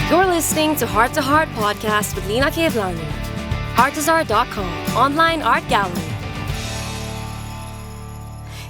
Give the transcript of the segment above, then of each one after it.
You're listening to Heart Podcast with Lina Kevlani. Artezaar.com, online art gallery.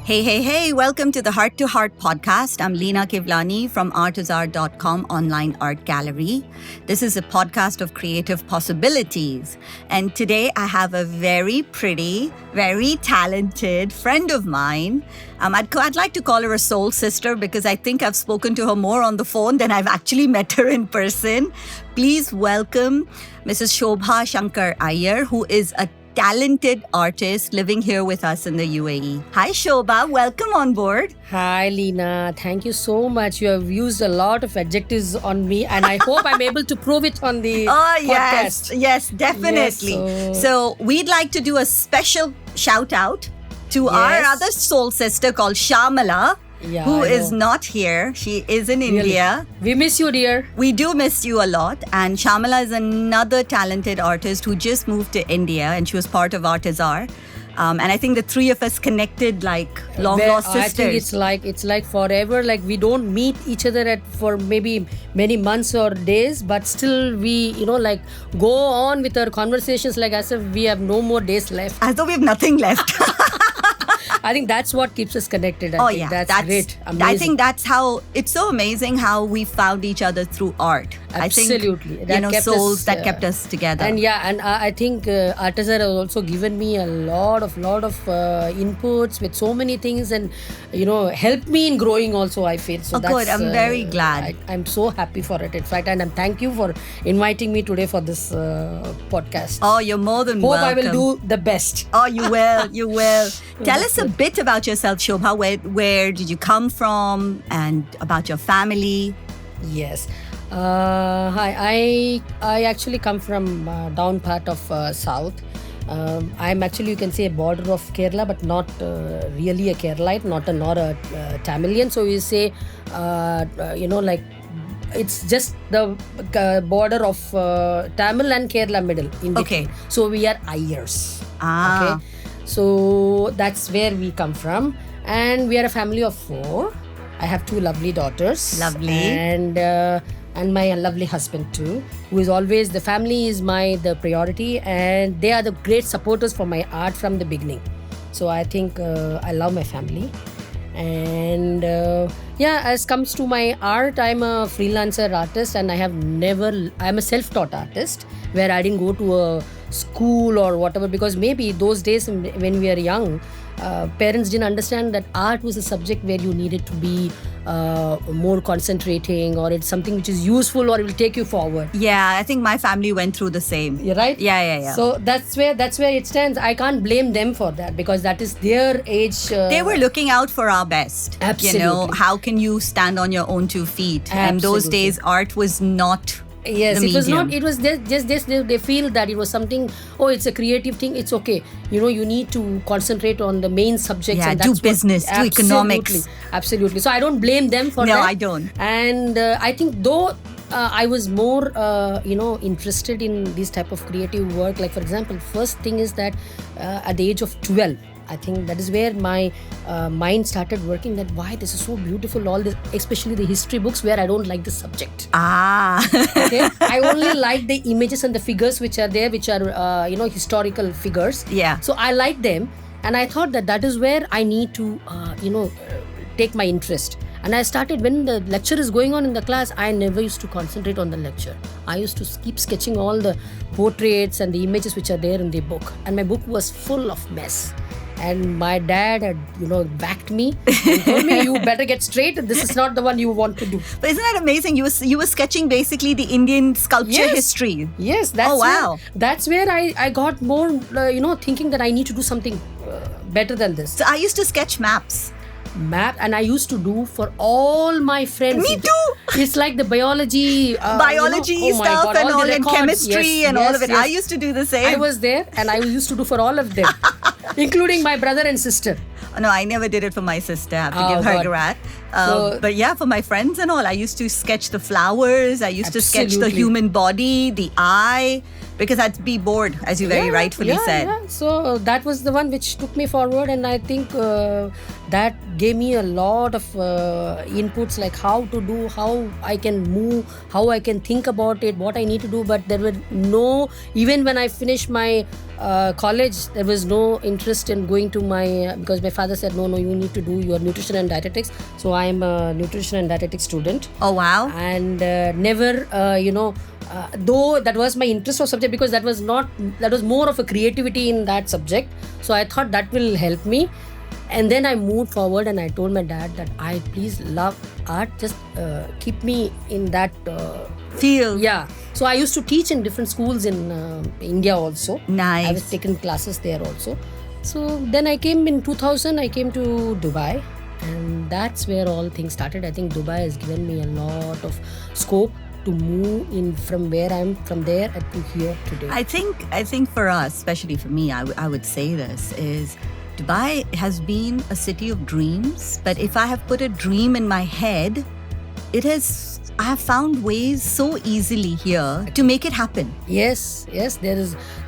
Hey, welcome to the Heart Podcast. I'm Lina Kevlani from Artezaar.com online art gallery. This is a podcast of creative possibilities. And today I have a very pretty, very talented friend of mine. I'd like to call her a soul sister because I think I've spoken to her more on the phone than I've actually met her in person. Please welcome Mrs. Shobha Iyer, who is a talented artist living here with us in the UAE. Hi Shobha, welcome on board. Hi Lina, thank you so much. You have used a lot of adjectives on me and I hope I'm able to prove it on the podcast. Yes, definitely. Yes, so we'd like to do a special shout out to our other soul sister called Shamala. Who is not here. She is in India. We miss you, dear. We do miss you a lot. And Shamala is another talented artist who just moved to India and she was part of Artezaar. And I think the three of us connected like long-lost sisters. I think it's like forever. Like we don't meet each other for maybe many months or days, but still we, go on with our conversations like as if we have no more days left. As though we have nothing left. I think that's what keeps us connected. I think that's great. Amazing. I think that's how, it's so amazing how we found each other through art. Absolutely. I think, souls that kept us together. And I think Artezaar has also given me a lot of inputs with so many things and, helped me in growing also, I feel. So good. I'm very glad. I'm so happy for it, in fact. And thank you for inviting me today for this podcast. Oh, you're more than welcome. Hope I will do the best. Oh, you will. You will. Tell us a bit about yourself, Shobha. Where did you come from and about your family? Yes. Hi. I actually come from down part of south. I'm actually, you can say, a border of Kerala, but not really a Keralite, not a Tamilian. So you say, it's just the border of Tamil and Kerala middle. In between. So we are Iyers. Okay. So that's where we come from. And we are a family of 4. I have 2 lovely daughters. Lovely. And my lovely husband too, who is always, the family is the priority and they are the great supporters for my art from the beginning. So I think I love my family. And as comes to my art, I'm a freelancer artist and I'm a self-taught artist where I didn't go to a school or whatever, because maybe those days when we are young, parents didn't understand that art was a subject where you needed to be more concentrating, or it's something which is useful or it will take you forward. Yeah, I think my family went through the same. You're right? Yeah. So that's where it stands. I can't blame them for that because that is their age. They were looking out for our best. Absolutely. How can you stand on your own 2 feet? Absolutely. And those days, art was not. Yes, it was not. It was just they feel that it was something. Oh, it's a creative thing. It's okay. You need to concentrate on the main subjects. Yeah, and that's do business, do economics. Absolutely. So I don't blame them for that. No, I don't. And I think though I was more interested in this type of creative work. Like for example, first thing is that at the age of 12. I think that is where my mind started working, that why this is so beautiful, all this, especially the history books where I don't like the subject. Okay, I only like the images and the figures which are there, which are historical figures. Yeah. So I like them, and I thought that is where I need to take my interest. And I started, when the lecture is going on in the class, I never used to concentrate on the lecture. I used to keep sketching all the portraits and the images which are there in the book, and my book was full of mess. And my dad had, whacked me and told me, you better get straight. This is not the one you want to do. But isn't that amazing? You were sketching basically the Indian sculpture history. Yes. That's where I got more, thinking that I need to do something better than this. So I used to sketch maps. And I used to do for all my friends. Me too. It's like the biology stuff and all, and chemistry and all of it. I used to do the same. I was there and I used to do for all of them, including my brother and sister. No, I never did it for my sister. I have to give her grat. But yeah, for my friends and all, I used to sketch the flowers. I used to sketch the human body, the eye, because I'd be bored, as you very rightfully said. Yeah. So that was the one which took me forward, and I think that gave me a lot of inputs, like how to do, how I can move, how I can think about it, what I need to do. But there were no, even when I finished my college, there was no interest in going to because my father said, no, you need to do your nutrition and dietetics. So I am a nutrition and dietetics student. Oh, wow. And never, though that was my interest of subject, because that was more of a creativity in that subject. So I thought that will help me. And then I moved forward and I told my dad that I please love art, just keep me in that field. Yeah. So I used to teach in different schools in India also. Nice. I was taking classes there also. So then I came in 2000, I came to Dubai, and that's where all things started. I think Dubai has given me a lot of scope to move in from where I'm from there to here today. I think for us, especially for me, I would say this is Dubai has been a city of dreams, but if I have put a dream in my head, I have found ways so easily here to make it happen. Yes,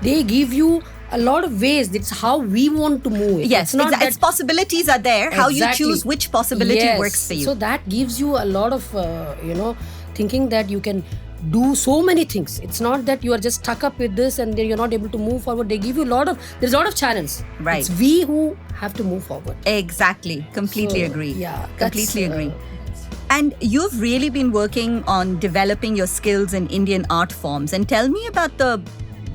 they give you a lot of ways. It's how we want to move it. Yes, its possibilities are there. How you choose which possibility works for you. So that gives you a lot of, thinking that you can do so many things. It's not that you are just stuck up with this and then you're not able to move forward. They give you there's a lot of challenge. Right. It's we who have to move forward. Exactly. Completely agree. Yeah. Completely agree. And you've really been working on developing your skills in Indian art forms. And tell me about the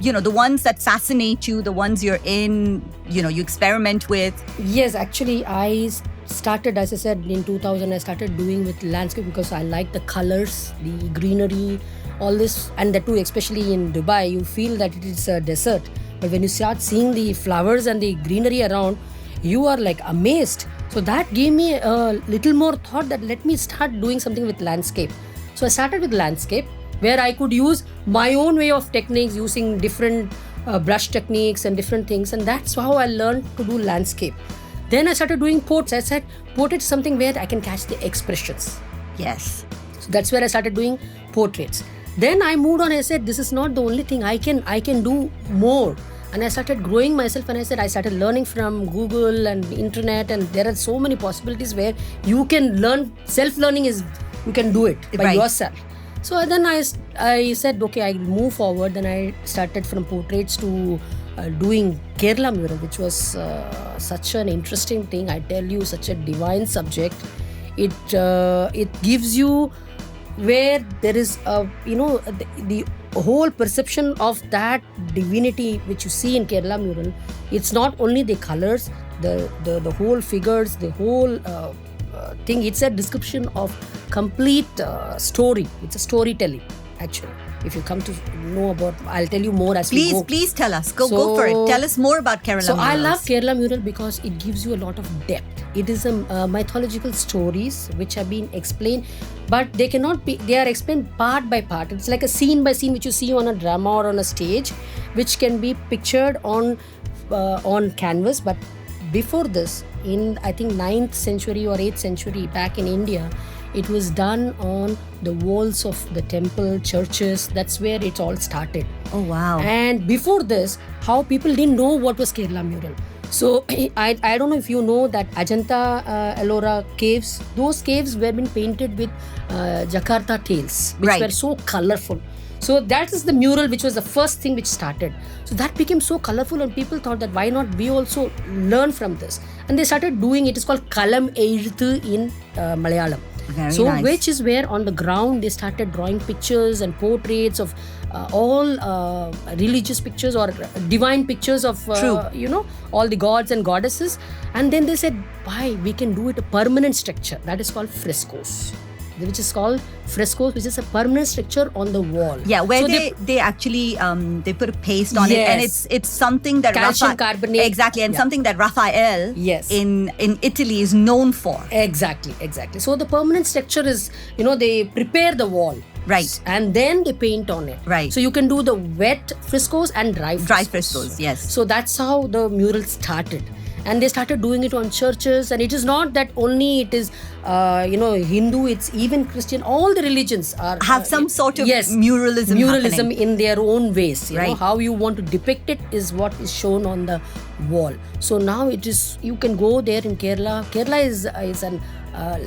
ones that fascinate you, the ones you're in, you experiment with. Yes, actually, I started, as I said, in 2000, I started doing with landscape because I like the colors, the greenery, all this. And that too, especially in Dubai, you feel that it is a desert. But when you start seeing the flowers and the greenery around, you are like amazed. So that gave me a little more thought that let me start doing something with landscape. So I started with landscape, where I could use my own way of techniques, using different brush techniques and different things. And that's how I learned to do landscape. Then I started doing portraits. I said, portrait is something where I can catch the expressions. Yes. So that's where I started doing portraits. Then I moved on. I said, this is not the only thing. I can do more. And I started growing myself, and I started learning from Google and the internet, and there are so many possibilities where you can learn. Self-learning is, you can do it by yourself. So then I said, okay, I'll move forward. Then I started from portraits to doing Kerala mural, which was such an interesting thing. I tell you, such a divine subject. It gives you where there is the whole perception of that divinity which you see in Kerala mural. It's not only the colors, the whole figures, the whole thing. It's a description of complete story. It's a storytelling, actually. If you come to know about, I'll tell you more as we go. Please tell us. Go for it. Tell us more about Kerala So murals. I love Kerala mural because it gives you a lot of depth. It is mythological stories which have been explained, but they are explained part by part. It's like a scene by scene which you see on a drama or on a stage, which can be pictured on canvas. But before this, in I think 9th century or 8th century back in India, it was done on the walls of the temple, churches. That's where it all started. Oh, wow. And before this, how people didn't know what was Kerala mural. So I don't know if you know that Ajanta Ellora caves. Those caves were been painted with Jakarta tails, which were so colorful. So that is the mural which was the first thing which started. So that became so colorful, and people thought that why not we also learn from this. And they started doing it. It's called Kalam Ezhuthu in Malayalam. Very nice. Which is where on the ground they started drawing pictures and portraits of all religious pictures or divine pictures of all the gods and goddesses. And then they said, why we can do it a permanent structure. That is called frescoes. Which is called frescoes, which is a permanent structure on the wall. Yeah, where they actually they put a paste on it, and it's something that calcium carbonate. Exactly, and something that Raphael in Italy is known for. Exactly. So the permanent structure is, they prepare the wall. Right. And then they paint on it. Right. So you can do the wet frescoes and dry frescoes. Dry frescoes, yes. So that's how the mural started. and they started doing it on churches. And it is not that only it is Hindu, it's even Christian. All the religions have some sort of muralism happening in their own ways. You right. know, how you want to depict it is what is shown on the wall. So now it is, you can go there in Kerala. Kerala is an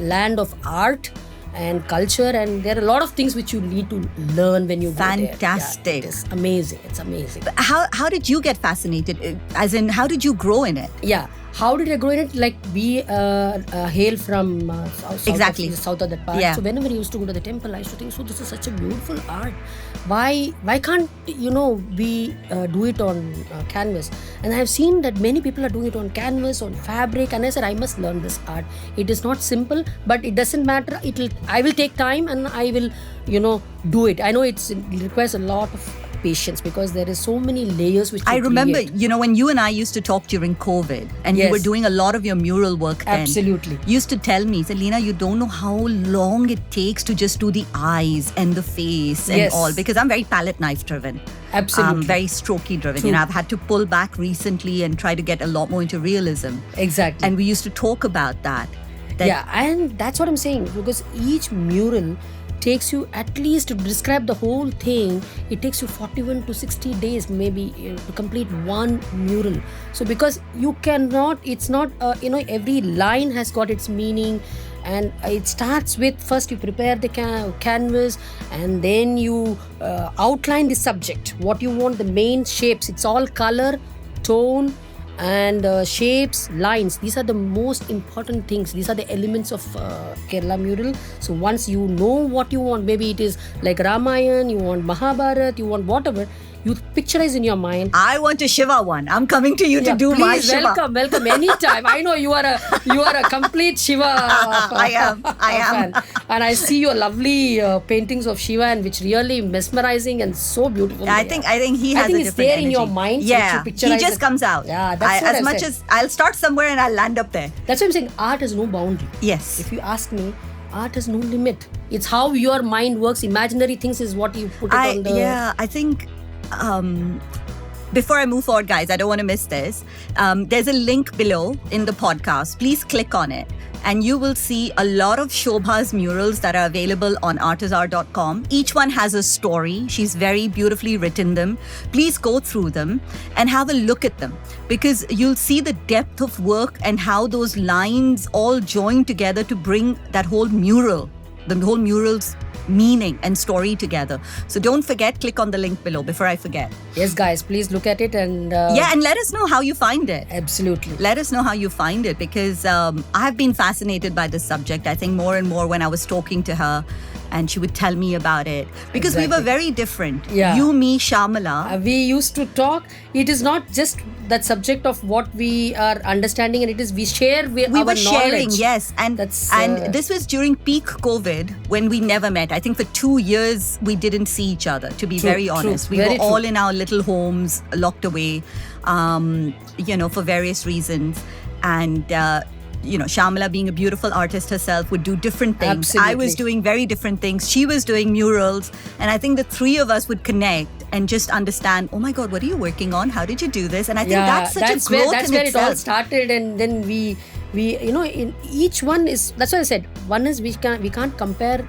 land of art and culture, and there are a lot of things which you need to learn when you go there. Fantastic. Yeah, it is amazing. It's amazing. But how did you get fascinated? As in, how did you grow in it? Yeah. How did I grow in it? Like, we hail from south of that part. Yeah. So whenever I used to go to the temple, I used to think, so this is such a beautiful art. Why can't we do it on canvas? And I've seen that many people are doing it on canvas, on fabric. And I said, I must learn this art. It is not simple, but it doesn't matter. I will take time and I will, do it. I know it requires a lot of patience, because there is so many layers which I remember, when you and I used to talk during COVID, and you were doing a lot of your mural work then. Absolutely. You used to tell me, Selena, you don't know how long it takes to just do the eyes and the face and all, because I'm very palette knife driven. Absolutely. Very strokey driven. I've had to pull back recently and try to get a lot more into realism. Exactly. And we used to talk about that. Yeah, and that's what I'm saying, because each mural takes you, at least to describe the whole thing, it takes you 41 to 60 days maybe to complete one mural. So because you cannot, it's not every line has got its meaning, and it starts with, first you prepare the canvas, and then you outline the subject, what you want, the main shapes. It's all color, tone, and shapes, lines. These are the most important things. These are the elements of Kerala mural. So once you know what you want, maybe it is like Ramayana, you want Mahabharata, you want whatever, you picturize in your mind. I want a Shiva one. I'm coming to you to do my Shiva. Welcome anytime. I know you are a complete Shiva I am. fan. And I see your lovely paintings of Shiva, and which really mesmerizing and so beautiful. I think he has a different it's there energy. in your mind. Yeah, which you he just comes out. Yeah, that's what as much as I'll start somewhere and I'll land up there. That's what I'm saying. Art has no boundary. Yes. If you ask me, art has no limit. It's how your mind works. Imaginary things is what you put on the... Yeah, I think... before I move forward, guys, I don't want to miss this. There's a link below in the podcast. Please click on it, and you will see a lot of Shobha's murals that are available on Artezaar.com. Each one has a story. She's very beautifully written them. Please go through them and have a look at them, because you'll see the depth of work and how those lines all join together to bring that whole mural, the whole mural's meaning and story together. So don't forget, click on the link below before I forget. Yes, guys, please look at it and... and let us know how you find it. Absolutely. Let us know how you find it, because I've been fascinated by this subject. I think more and more when I was talking to her and she would tell me about it, because we were very different. Yeah. You, me, Shamala. We used to talk. It is not just that subject of what we are understanding, and it is we share our were sharing, knowledge. yes. And this was during peak COVID, when we never met. I think for 2 years we didn't see each other, to be very honest. We were all in our little homes, locked away, for various reasons. And Shamala, being a beautiful artist herself, would do different things. Absolutely. I was doing very different things. She was doing murals. And I think the three of us would connect and just understand, oh my God, what are you working on? How did you do this? And I think that's such a growth that's in where itself. it all started. And then we in each one is, that's why I said, one is we can't compare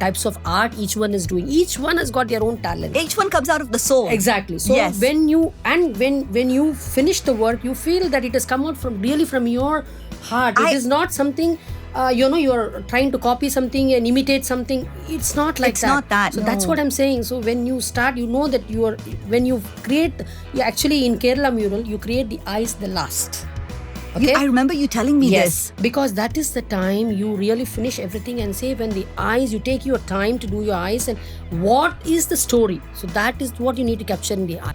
types of art each one is doing. Each one has got their own talent. Each one comes out of the soul. Exactly. So when you finish the work, you feel that it has come out from your heart. It is not something you're trying to copy something and imitate something. It's not like that. It's not that. So that's what I'm saying. So when you start, you know that when you create, actually in Kerala mural, you create the eyes the last. Okay? I remember you telling me this. Because that is the time you really finish everything and say, when the eyes, you take your time to do your eyes and what is the story. So that is what you need to capture in the eye.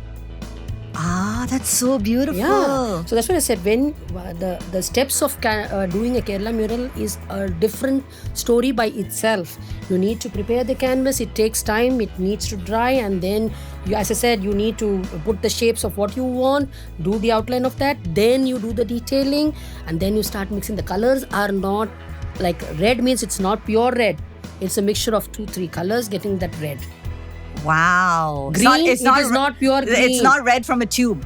Ah, that's so beautiful. Yeah. So that's what I said. When the steps of doing a Kerala mural is a different story by itself. You need to prepare the canvas. It takes time. It needs to dry, and then as I said, you need to put the shapes of what you want, do the outline of that. Then you do the detailing, and then you start mixing. The colors are not like red means it's not pure red. It's a mixture of 2-3 colors getting that red. Wow. Green, it is not pure green. It's not red from a tube.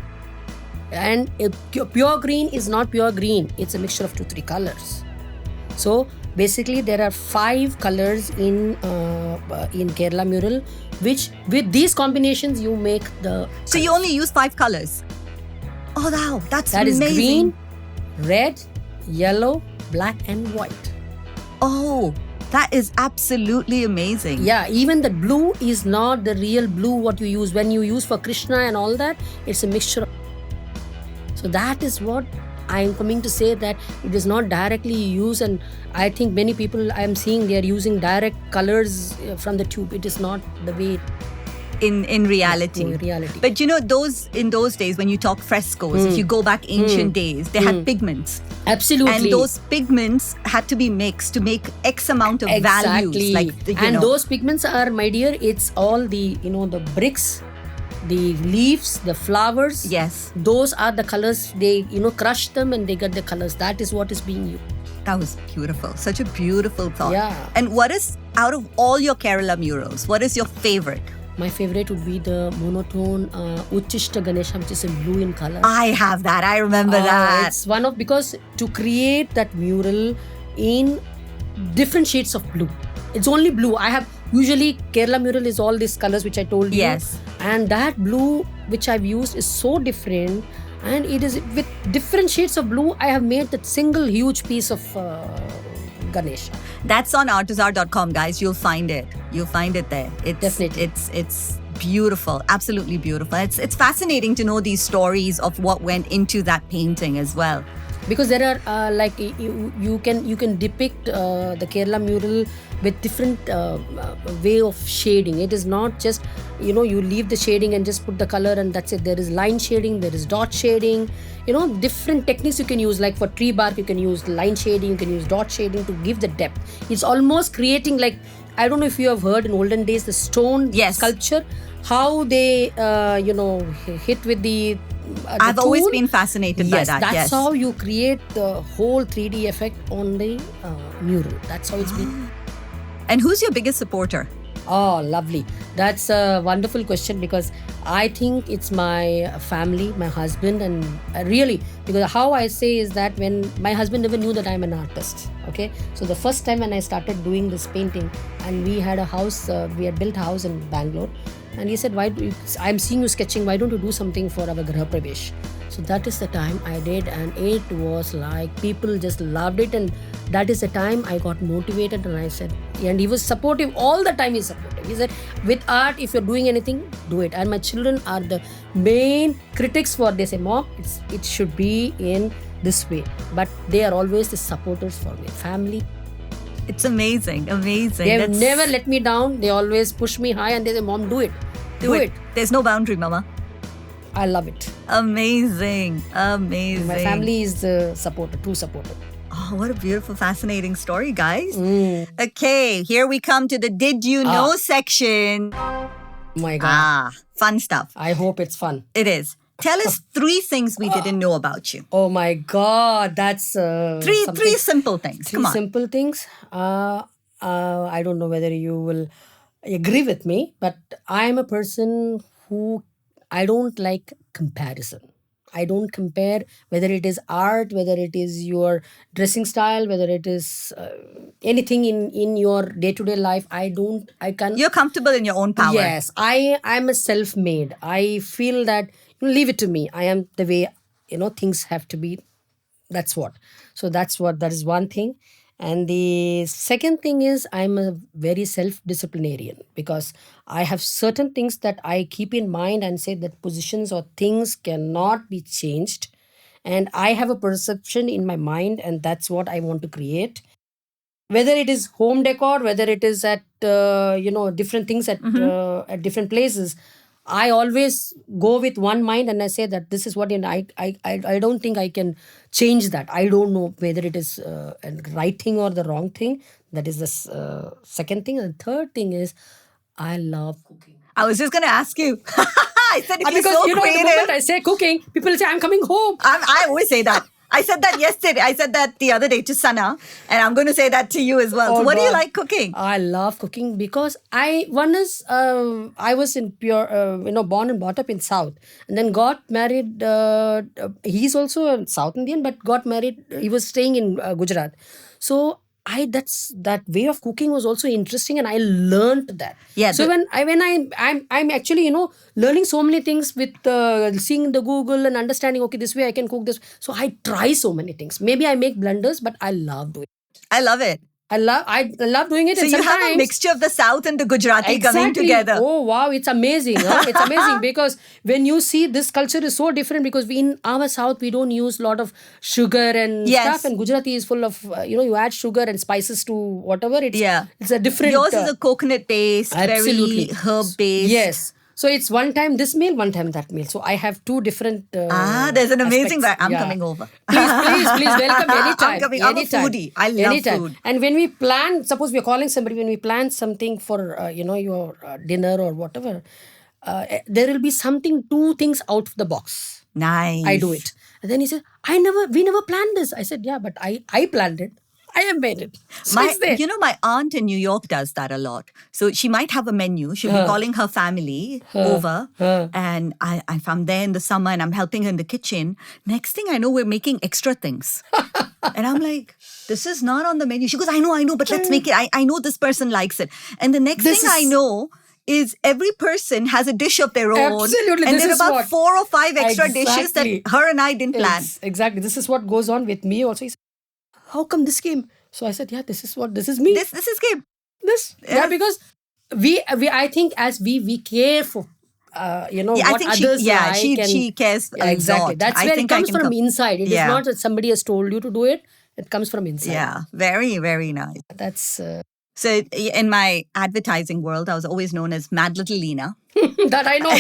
And pure green is not pure green. It's a mixture of 2-3 colors. So basically, there are 5 colors in Kerala mural, which with these combinations you make the. So you only use 5 colors. Oh wow, that's That is amazing. green, red, yellow, black, and white. Oh, that is absolutely amazing. Yeah, even the blue is not the real blue what you use. When you use for Krishna and all that, it's a mixture. So that is what I am coming to say, that it is not directly used, and I think many people I am seeing, they are using direct colors from the tube. It is not the way. In reality. In reality. But in those days when you talk frescoes, if you go back ancient days, they had pigments. Absolutely. And those pigments had to be mixed to make X amount of values. And those pigments are, my dear, it's all the, the bricks, the leaves, the flowers. Yes. Those are the colors. They, crush them and they get the colors. That is what is being used. That was beautiful. Such a beautiful thought. Yeah. And what is, out of all your Kerala murals, what is your favorite? My favorite would be the monotone Uchishta Ganesha, which is in blue in color. I have that. I remember that. It's one of, because to create that mural in different shades of blue. It's only blue. I have, usually Kerala mural is all these colors which I told you. Yes. And that blue which I've used is so different. And it is with different shades of blue, I have made that single huge piece of Ganesha. That's on Artezaar.com, guys. You'll find it. You'll find it there. Definitely. It's beautiful. Absolutely beautiful. It's fascinating to know these stories of what went into that painting as well. Because there are you can depict the Kerala mural with different way of shading. It is not just you leave the shading and just put the color and that's it. There is line shading, there is dot shading, different techniques you can use. Like for tree bark, you can use line shading, you can use dot shading to give the depth. It's almost creating, like, I don't know if you have heard in olden days the stone sculpture, how they hit with the I've always been fascinated by that. That's how you create the whole 3D effect on the mural. That's how it's been. And who's your biggest supporter? Oh, lovely. That's a wonderful question, because I think it's my family, my husband, and really, because how I say is that when my husband never knew that I'm an artist. Okay, so the first time when I started doing this painting, and we had a house, we had built a house in Bangalore, and he said, I'm seeing you sketching, why don't you do something for our Graha Pravesh? So that is the time I did, and it was like people just loved it, and that is the time I got motivated, and I said, and he was supportive all the time. He's supportive. He said, with art, if you're doing anything, do it. And my children are the main critics for this. They say, Mom, it should be in this way. But they are always the supporters for my family. It's amazing, amazing. They have never let me down. They always push me high, and they say, Mom, do it. Do it. There's no boundary, Mama. I love it. Amazing, amazing. My family is the supporter, true supporter. Oh, what a beautiful, fascinating story, guys. Okay, here we come to the Did You Know section. Oh my God. Fun stuff. I hope it's fun. It is. Tell us 3 things we didn't know about you. Oh my God, that's three simple things. Come on. Simple things. I don't know whether you will agree with me, but I am a person who I don't like comparison. I don't compare whether it is art, whether it is your dressing style, whether it is anything in your day-to-day life. I can't. You're comfortable in your own power. Yes, I'm a self-made. I feel that leave it to me. I am the way things have to be. That's what. So that is one thing. And the second thing is I'm a very self-disciplinarian, because I have certain things that I keep in mind and say that positions or things cannot be changed. And I have a perception in my mind, and that's what I want to create. Whether it is home decor, whether it is at, different things at different places, I always go with one mind, and I say that this is what, I don't think I can change that. I don't know whether it is a right thing or the wrong thing. That is the second thing. And the third thing is I love cooking. I was just going to ask you. I said, if you're because so the creative. moment I say cooking, people say, I'm coming home. I always say that. I said that yesterday. I said that the other day to Sana, and I'm going to say that to you as well. Oh, So what do you God. like cooking? I love cooking because I was in pure born and brought up in South, and then got married. He's also a South Indian, but got married. He was staying in Gujarat, so that way of cooking was also interesting, and I learned that. Yeah, So I'm actually learning so many things with seeing the Google and understanding. Okay, this way I can cook this. So I try so many things. Maybe I make blunders, but I love doing. I love it. I love doing it. So and you have a sometimes- mixture of the South and the Gujarati coming Exactly. together. Oh wow, it's amazing. Huh? It's amazing because when you see this culture is so different because in our South we don't use a lot of sugar and Yes. stuff, and Gujarati is full of you add sugar and spices to whatever. It's a different. Yours is a coconut based, absolutely. very herb based. Yes. So it's one time this meal, one time that meal. So I have two different. There's an amazing. aspects. I'm Yeah. coming over. Please welcome anytime. I'm coming. I'm a anytime. foodie. I love anytime. food. And when we plan, suppose we're calling somebody, when we plan something for your dinner or whatever, there will be two things out of the box. Nice. I do it. And then he said, we never planned this. I said, yeah, but I planned it. I have made it. So it's there. My aunt in New York does that a lot. So she might have a menu. She'll be calling her family over. And if I'm there in the summer and I'm helping her in the kitchen, next thing I know, we're making extra things. And I'm like, this is not on the menu. She goes, I know, but let's make it. I know this person likes it. And the next thing I know is every person has a dish of their own. Absolutely. And This there are is about what- 4 or 5 extra dishes that Exactly. her and I didn't plan. Exactly. This is what goes on with me also. He said, how come this came? So I said, yeah, this is me. This is game. Yeah, because we I think as we care for I what think others like. she cares a exactly. lot. That's I where it think I comes can from inside. It is Yeah. not that somebody has told you to do it. It comes from inside. Yeah, very, very nice. That's So in my advertising world, I was always known as Mad Little Lena. that I know.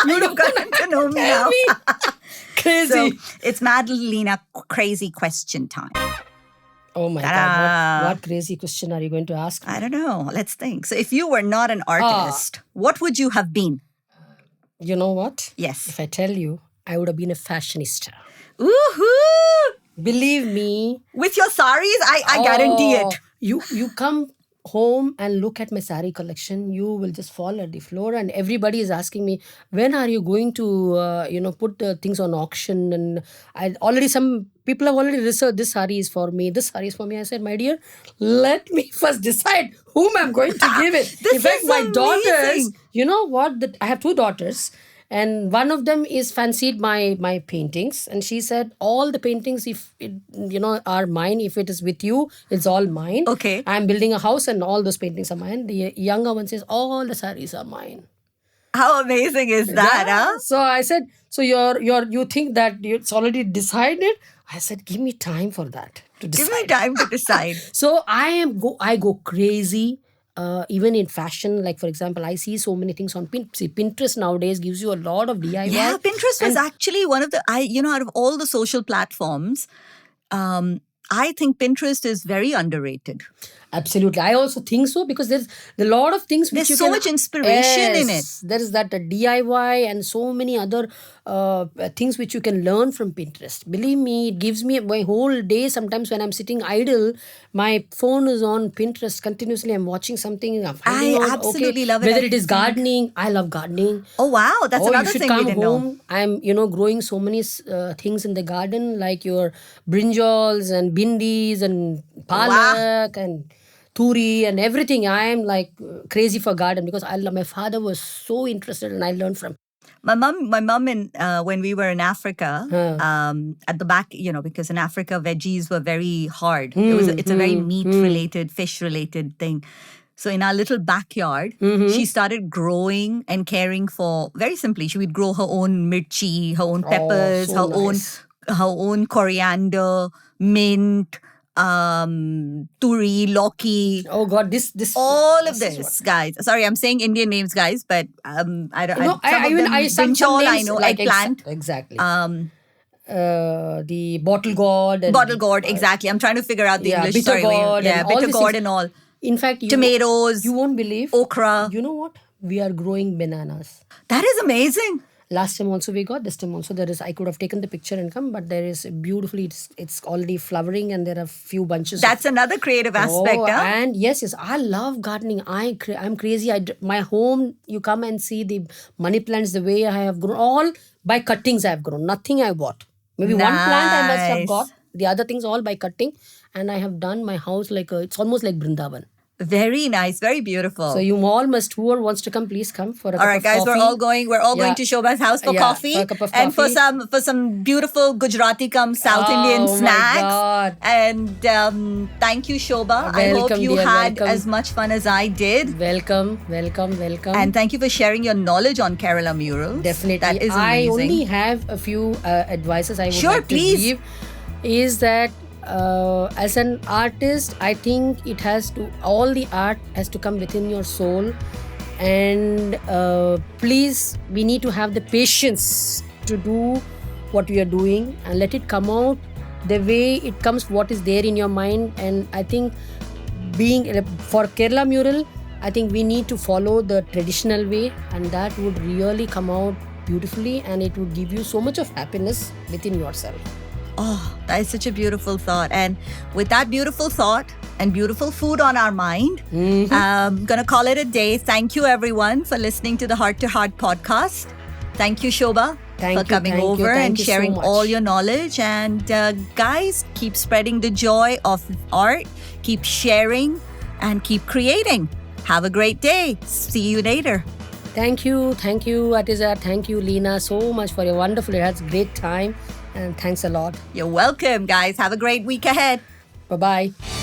You You've got to know me now. Crazy. So it's Mad Little Lena crazy question time. Oh my Ta-da. God. What crazy question are you going to ask me? I don't know. Let's think. So if you were not an artist, what would you have been? You know what? Yes. If I tell you, I would have been a fashionista. Woohoo! Believe me. With your saris, I guarantee it. You come home and look at my sari collection, you will just fall at the floor, and everybody is asking me, when are you going to put the things on auction? And some people have already researched, this sari is for me, this sari is for me. I said, my dear, let me first decide whom I'm going to give it. This In fact, is my amazing. daughters, you know what, I have 2 daughters. And one of them is fancied my paintings, and she said, all the paintings, if it, are mine, if it is with you, it's all mine. Okay. I'm building a house and all those paintings are mine. The younger one says, all the saris are mine. How amazing is that, huh? So I said, so you think that it's already decided? I said, give me time for that to decide. Give me time to decide. So I go crazy. Even in fashion, like for example, I see so many things on Pinterest nowadays gives you a lot of DIY. Yeah, Pinterest was actually one of the, out of all the social platforms, I think Pinterest is very underrated. Absolutely. I also think so because there's a lot of things which There's so much inspiration in it. There is that DIY and so many other things which you can learn from Pinterest. Believe me, it gives me my whole day. Sometimes when I'm sitting idle, my phone is on Pinterest continuously. I'm watching something. I'm finding out, absolutely love it. Whether I it is gardening. I love gardening. Oh, wow. That's another you should thing come we didn't home. know. I'm, growing so many things in the garden, like your brinjals and bindis and palak and turi and everything. I am like crazy for garden because my father was so interested and I learned from him. My mom, when we were in Africa, at the back, because in Africa veggies were very hard. It's a very meat-related, fish-related thing. So in our little backyard, she started growing and caring for, very simply, she would grow her own mirchi, her own peppers, her own coriander, mint, turi, loki. Oh God, this All of this, guys. Sorry, I'm saying Indian names, guys, but I don't. No, some brinjal, I names, know, like eggplant. Exactly. The bottle gourd. And, Bottle gourd, exactly. I'm trying to figure out the English. bitter gourd. Yeah, and all bitter these gourd things. and all. In fact, Tomatoes. You won't believe. Okra. You know what? We are growing bananas. That is amazing. Last time also we got, this time also there is, I could have taken the picture and come, but there is beautifully, it's already flowering and there are few bunches. That's another creative aspect, huh? And yes, I love gardening. I'm crazy. My home, you come and see the money plants, the way I have grown, all by cuttings I have grown. Nothing I bought. Maybe one plant I must have got. The other things all by cutting. And I have done my house like, it's almost like Brindavan. Very nice, very beautiful. So you all must, whoever wants to come, please come for a cup All right, of guys, coffee. we're all going to Shobha's house for coffee, for a cup of and coffee. for some beautiful Gujarati cum South Indian snacks. God. And thank you, Shobha. I hope you had as much fun as I did. Welcome. And thank you for sharing your knowledge on Kerala murals. Definitely. That is amazing. I only have a few advices I would like to give. Is that as an artist, I think all the art has to come within your soul, and please, we need to have the patience to do what we are doing and let it come out the way it comes, what is there in your mind. And I think for Kerala mural, I think we need to follow the traditional way, and that would really come out beautifully, and it would give you so much of happiness within yourself. Oh, that is such a beautiful thought. And with that beautiful thought and beautiful food on our mind, I'm going to call it a day. Thank you, everyone, for listening to the Heart to Heart podcast. Thank you, Shobha, for coming over and sharing all your knowledge. And guys, keep spreading the joy of art. Keep sharing and keep creating. Have a great day. See you later. Thank you, Artezaar. Thank you, Leena, so much for your wonderful. It was a great time. And thanks a lot. You're welcome, guys. Have a great week ahead. Bye-bye.